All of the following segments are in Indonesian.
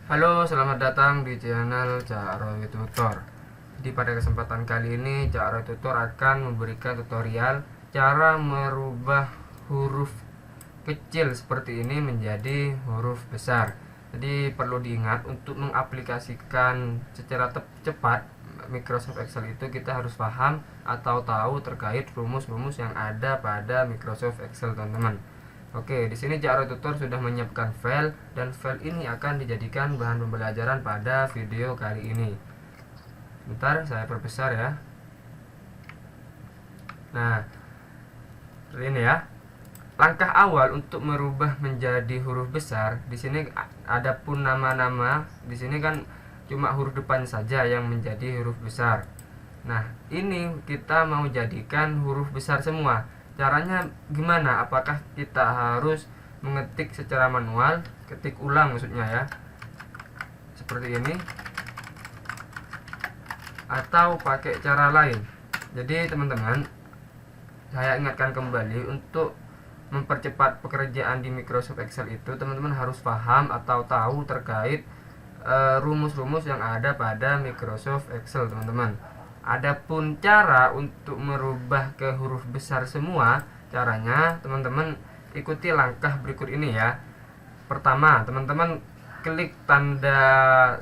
Halo, selamat datang di channel Cak Roy Tutor. Jadi pada kesempatan kali ini Cak Roy Tutor akan memberikan tutorial cara merubah huruf kecil seperti ini menjadi huruf besar. Jadi perlu diingat, untuk mengaplikasikan secara cepat Microsoft Excel itu kita harus paham atau tahu terkait rumus-rumus yang ada pada Microsoft Excel, teman-teman. Oke, di sini Cak Roy Tutor sudah menyiapkan file, dan file ini akan dijadikan bahan pembelajaran pada video kali ini. Bentar, saya perbesar ya. Nah, seperti ini ya. Langkah awal untuk merubah menjadi huruf besar, di sini ada pun nama-nama, di sini kan cuma huruf depan saja yang menjadi huruf besar. Nah, ini kita mau jadikan huruf besar semua. Caranya gimana? Apakah kita harus mengetik secara manual, ketik ulang maksudnya ya, seperti ini, atau pakai cara lain? Jadi teman-teman, saya ingatkan kembali, untuk mempercepat pekerjaan di Microsoft Excel itu teman-teman harus paham atau tahu terkait rumus-rumus yang ada pada Microsoft Excel, teman-teman. Adapun cara untuk merubah ke huruf besar semua, caranya teman-teman ikuti langkah berikut ini ya. Pertama, teman-teman klik tanda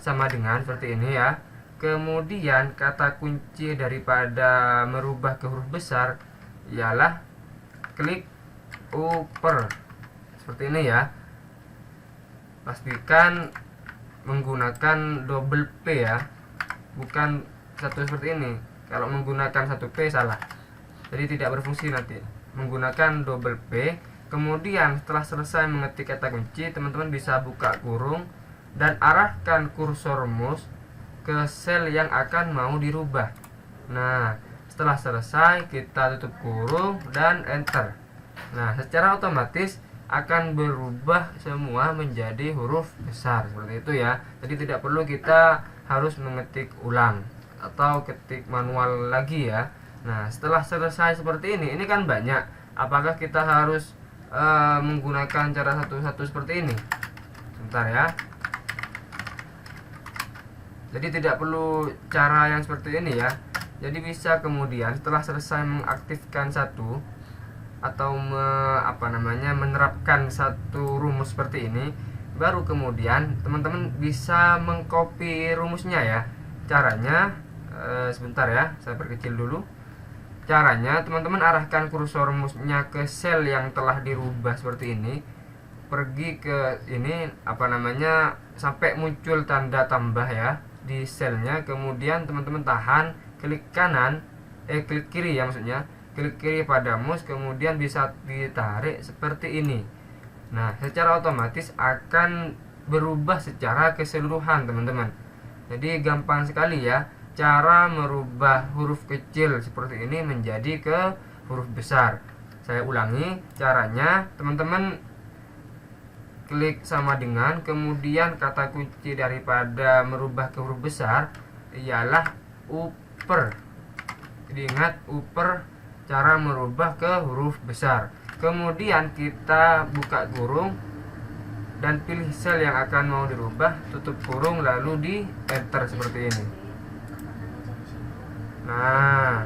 sama dengan seperti ini ya. Kemudian kata kunci daripada merubah ke huruf besar ialah klik upper seperti ini ya. Pastikan menggunakan double P ya, bukan satu seperti ini. Kalau menggunakan satu P salah, jadi tidak berfungsi nanti. Menggunakan double P. Kemudian setelah selesai mengetik kata kunci, teman-teman bisa buka kurung dan arahkan kursor mouse ke sel yang akan mau dirubah. Nah, setelah selesai kita tutup kurung dan enter. Nah, secara otomatis akan berubah semua menjadi huruf besar seperti itu ya. Jadi tidak perlu kita harus mengetik ulang atau ketik manual lagi ya. Nah, setelah selesai seperti ini kan banyak. Apakah kita harus menggunakan cara satu-satu seperti ini? Sebentar ya. Jadi tidak perlu cara yang seperti ini ya. Jadi bisa kemudian setelah selesai mengaktifkan satu atau menerapkan satu rumus seperti ini, baru kemudian teman-teman bisa mengcopy rumusnya ya. Caranya sebentar ya, saya perkecil dulu. Caranya teman-teman arahkan kursor mouse-nya ke sel yang telah dirubah seperti ini, pergi ke ini sampai muncul tanda tambah ya di selnya. Kemudian teman-teman tahan, klik kanan, klik kiri ya maksudnya, klik kiri pada mouse, kemudian bisa ditarik seperti ini. Nah, secara otomatis akan berubah secara keseluruhan, teman-teman. Jadi gampang sekali ya cara merubah huruf kecil seperti ini menjadi ke huruf besar. Saya ulangi caranya, teman-teman klik sama dengan, kemudian kata kunci daripada merubah ke huruf besar ialah upper. Jadi ingat, upper cara merubah ke huruf besar. Kemudian kita buka kurung dan pilih sel yang akan mau dirubah, tutup kurung lalu di enter seperti ini. Nah,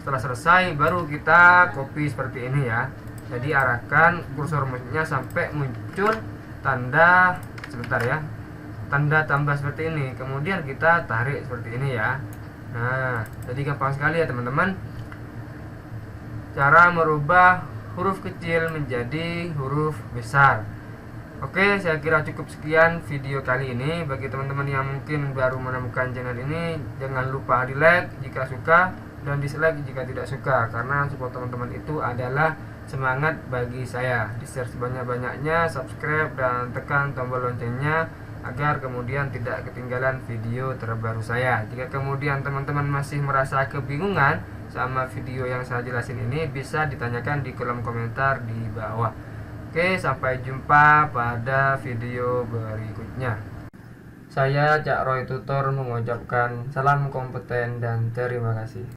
setelah selesai baru kita copy seperti ini ya. Jadi arahkan kursor mouse-nya sampai muncul tanda, sebentar ya, tanda tambah seperti ini. Kemudian kita tarik seperti ini ya. Nah, jadi gampang sekali ya teman-teman cara merubah huruf kecil menjadi huruf besar. Oke, saya kira cukup sekian video kali ini. Bagi teman-teman yang mungkin baru menemukan channel ini, jangan lupa di like jika suka dan dislike jika tidak suka, karena support teman-teman itu adalah semangat bagi saya. Di share sebanyak-banyaknya, subscribe dan tekan tombol loncengnya agar kemudian tidak ketinggalan video terbaru saya. Jika kemudian teman-teman masih merasa kebingungan sama video yang saya jelasin ini, bisa ditanyakan di kolom komentar di bawah. Oke, sampai jumpa pada video berikutnya. Saya Cak Roy Tutor mengucapkan salam kompeten dan terima kasih.